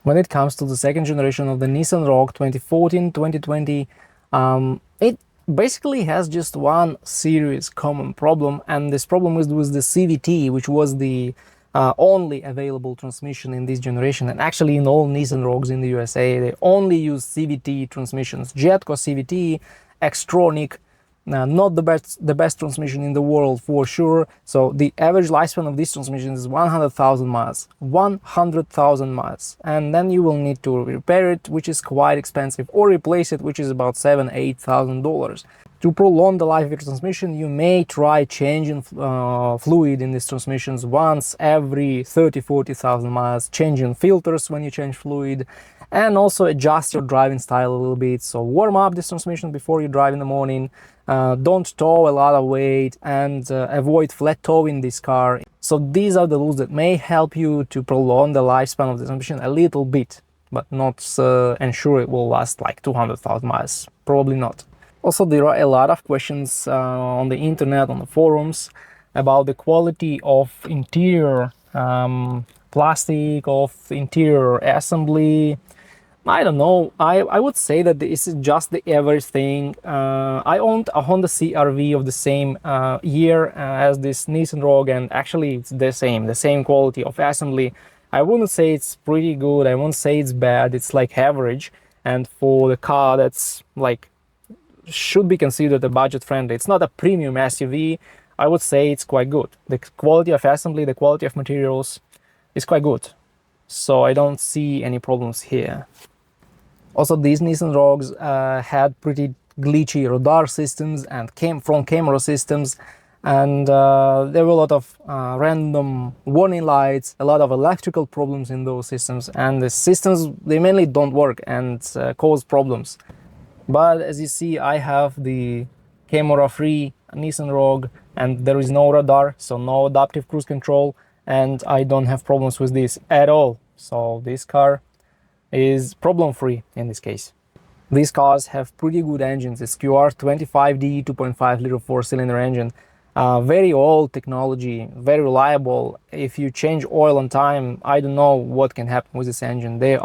When it comes to the second generation of the Nissan Rogue 2014-2020, it basically has just one serious common problem, and this problem is with the CVT, which was the only available transmission in this generation, and actually in all Nissan Rogues in the USA they only use CVT transmissions. Jetco CVT, Xtronic, not the best transmission in the world for sure. So the average lifespan of this transmission is 100,000 miles. 100,000 miles, and then you will need to repair it, which is quite expensive, or replace it, which is about $7,000–8,000. To prolong the life of your transmission, you may try changing fluid in these transmissions once every 30–40,000 miles, changing filters when you change fluid, and also adjust your driving style a little bit. So warm up this transmission before you drive in the morning, don't tow a lot of weight, and avoid flat towing this car. So these are the rules that may help you to prolong the lifespan of the transmission a little bit, but not ensure it will last like 200,000 miles, probably not. Also, there are a lot of questions on the internet, on the forums, about the quality of interior plastic, of interior assembly. I don't know, I would say that this is just the average thing. I owned a Honda CR-V of the same year as this Nissan Rogue, and actually it's the same quality of assembly. I wouldn't say it's pretty good, I wouldn't say it's bad, it's like average, and for the car that's like should be considered a budget friendly, it's not a premium SUV, I would say it's quite good. The quality of assembly, the quality of materials is quite good, so I don't see any problems here. Also, these Nissan Rogues had pretty glitchy radar systems and front camera systems, and there were a lot of random warning lights, a lot of electrical problems in those systems, and the systems, they mainly don't work and cause problems. But as you see, I have the camera-free Nissan Rogue, and there is no radar, so no adaptive cruise control, and I don't have problems with this at all. So this car is problem-free in this case. These cars have pretty good engines. It's QR25D 2.5 liter 4-cylinder engine. Very old technology, very reliable. If you change oil on time, I don't know what can happen with this engine. They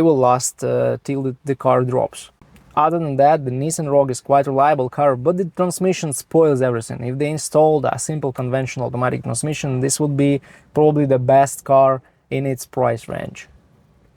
will last till the car drops. Other than that, the Nissan Rogue is quite a reliable car, but the transmission spoils everything. If they installed a simple conventional automatic transmission, this would be probably the best car in its price range.